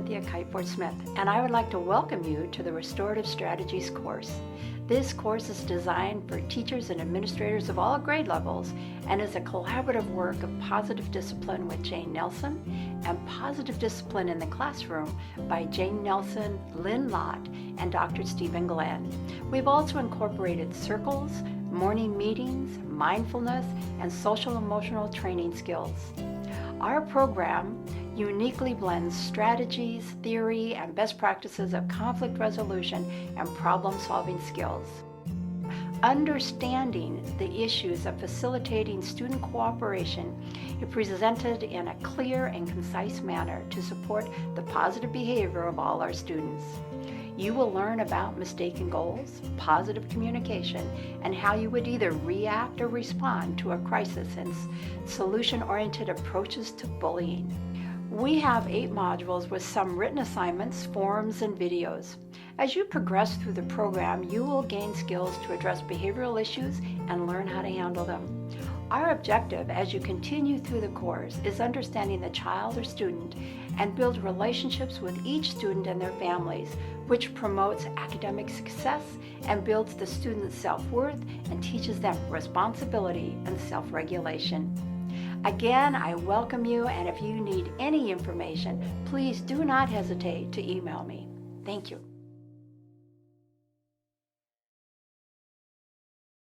Cynthia Kiteford-Smith, and I would like to welcome you to the Restorative Strategies course. This course is designed for teachers and administrators of all grade levels and is a collaborative work of positive discipline with Jane Nelson and positive discipline in the classroom by Jane Nelson, Lynn Lott, and Dr. Stephen Glenn. We've also incorporated circles, morning meetings, mindfulness, and social emotional training skills. Our program uniquely blends strategies, theory, and best practices of conflict resolution and problem-solving skills. Understanding the issues of facilitating student cooperation is presented in a clear and concise manner to support the positive behavior of all our students. You will learn about mistaken goals, positive communication, and how you would either react or respond to a crisis and solution-oriented approaches to bullying. We have 8 modules with some written assignments, forms, and videos. As you progress through the program, you will gain skills to address behavioral issues and learn how to handle them. Our objective as you continue through the course is understanding the child or student and build relationships with each student and their families, which promotes academic success and builds the student's self-worth and teaches them responsibility and self-regulation. Again, I welcome you, and if you need any information, please do not hesitate to email me. Thank you.